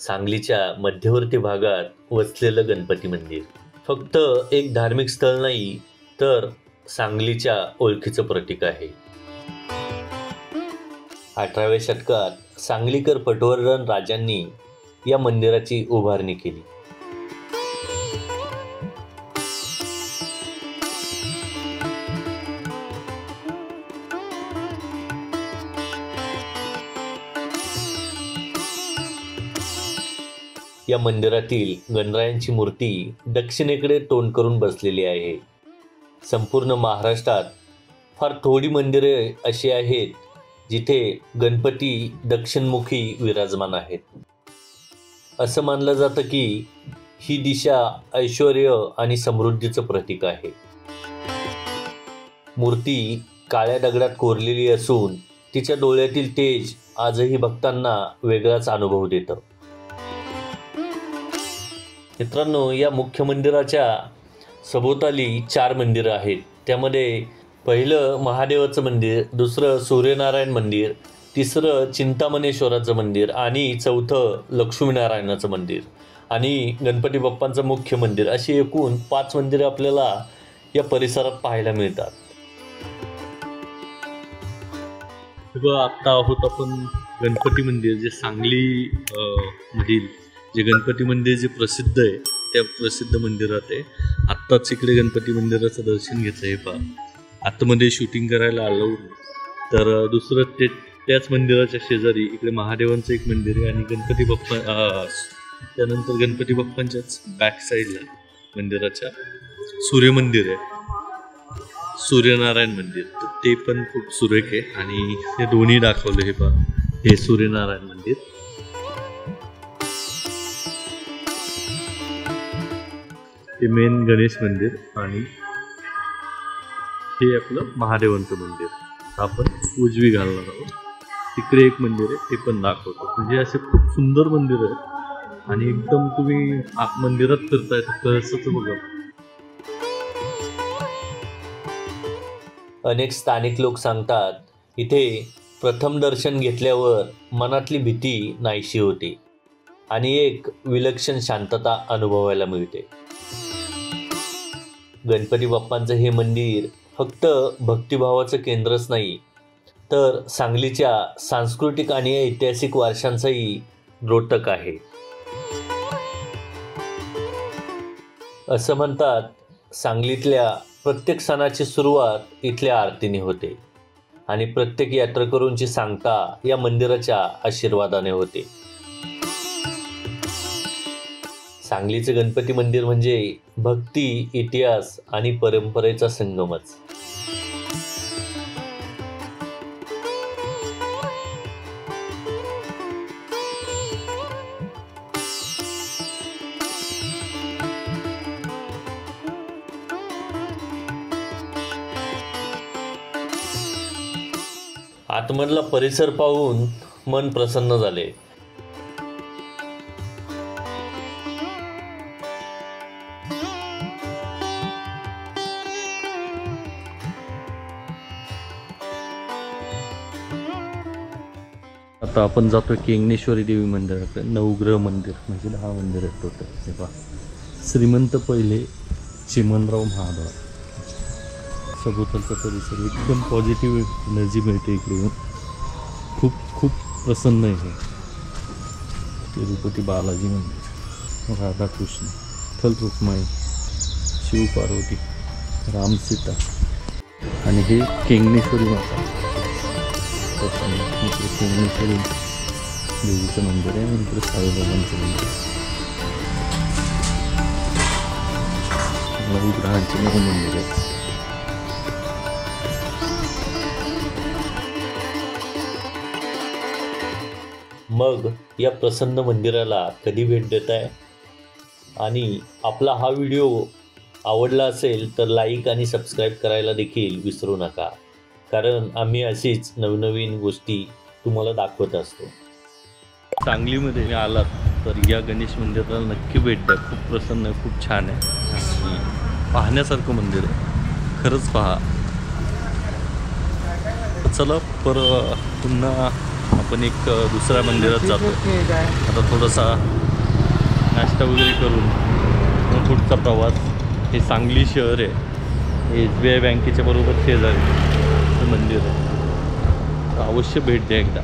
सांगलीच्या मध्यवर्ती भागात वसलेलं गणपती मंदिर फक्त एक धार्मिक स्थळ नाही, तर सांगलीच्या ओळखीचं प्रतीक आहे. 18व्या शतकात सांगलीकर पटवर्धन राजांनी या मंदिराची उभारणी केली. या मंदिरातील गणरायांची मूर्ती दक्षिणेकडे तोंड करून बसलेली आहे. संपूर्ण महाराष्ट्रात फार थोडी मंदिरे अशी आहेत जिथे गणपती दक्षिणमुखी विराजमान आहेत. असं मानलं जातं की ही दिशा ऐश्वर्य आणि समृद्धीचं प्रतीक आहे. मूर्ती काळ्या दगडात कोरलेली असून तिच्या डोळ्यातील तेज आजही भक्तांना वेगळाच अनुभव देतं. मित्रांनो, या मुख्य मंदिराच्या सभोवताली 4 मंदिरं आहेत. त्यामध्ये पहिलं महादेवाचं मंदिर, दुसरं सूर्यनारायण मंदिर, तिसरं चिंतामणेश्वराचं मंदिर आणि चौथं लक्ष्मीनारायणाचं मंदिर आणि गणपती बाप्पांचं मुख्य मंदिर, अशी एकूण 5 मंदिरं आपल्याला या परिसरात पाहायला मिळतात. आत्ता आहोत आपण गणपती मंदिर, जे सांगली मधील जे गणपती मंदिर जे प्रसिद्ध आहे त्या प्रसिद्ध मंदिरात आहे. आत्ताच इकडे गणपती मंदिराचं दर्शन घेतलं आहे. पहा, आतमध्ये शूटिंग करायला आलं. तर दुसरं त्याच मंदिराच्या शेजारी इकडे महादेवांचं एक मंदिर आहे आणि गणपती बाप्पा, त्यानंतर गणपती बाप्पांच्याच बॅक साईडला मंदिराच्या सूर्यमंदिर आहे, सूर्यनारायण मंदिर. तर ते पण खूप सुरेख आहे आणि हे दोन्ही दाखवले. हे पहा, हे सूर्यनारायण मंदिर, हे मेन गणेश मंदिर आणि हे आपलं महादेवांचं मंदिर. आपण उजवी घालणार आहोत. तिकडे एक मंदिर आहे, ते पण दाखवतो. म्हणजे असे खूप सुंदर मंदिर आहेत आणि एकदम तुम्ही मंदिरात फिरताय तर कसंच बघा. अनेक स्थानिक लोक सांगतात इथे प्रथम दर्शन घेतल्यावर मनातली भीती नाहीशी होते आणि एक विलक्षण शांतता अनुभवायला मिळते. गणपती बाप्पांचं हे मंदिर फक्त भक्तिभावाचं केंद्रच नाही, तर सांगलीच्या सांस्कृतिक आणि ऐतिहासिक वारशांचंही द्योतक आहे. असं म्हणतात, सांगलीतल्या प्रत्येक सणाची सुरुवात इथल्या आरतीने होते आणि प्रत्येक यात्रेकरूंची सांगता या मंदिराच्या आशीर्वादाने होते. सांगलीचं गणपती मंदिर म्हणजे भक्ती, इतिहास आणि परंपरेचा संगमच. आतमधला परिसर पाहून मन प्रसन्न झाले. आता आपण जातो किंगणेश्वरी देवी मंदिराकडे. नवग्रह मंदिर म्हणजे 10 मंदिर आहेत टोटल. हे पहा, श्रीमंत पहिले चिमणराव महाद्वार. सभोवतालचा परिसर एकदम पॉझिटिव्ह एनर्जी मिळते इकडे येऊन. खूप खूप प्रसन्न आहे. तिरुपती बालाजी मंदिर, राधाकृष्ण, विठ्ठल रुक्माई, शिव पार्वती, राम सीता आणि हे किंगणेश्वरी माता. किंगणेश्वरी देवीचं मंदिर आहे. नंतर साईबाबांचं मंदिर, नवग्रहांचे मंदिर आहे. मग या प्रसन्न मंदिराला कधी भेट देताय? आणि आपला हा व्हिडिओ आवडला असेल तर लाईक आणि सबस्क्राईब करायला देखील विसरू नका, कारण आम्ही अशीच नवनवीन गोष्टी तुम्हाला दाखवत असतो. सांगलीमध्ये आलात तर या गणेश मंदिराला नक्की भेट द्या. खूप प्रसन्न आहे, खूप छान आहे आणि पाहण्यासारखं मंदिर आहे. खरंच पहा. चला पुन्हा आपण एक दुसऱ्या मंदिरात जातो. आता थोडासा नाश्ता वगैरे करून मग पुढचा प्रवास. हे सांगली शहर आहे, SBI बँकेच्या बरोबर शेजारी हे मंदिर आहे. तर अवश्य भेट द्या एकदा.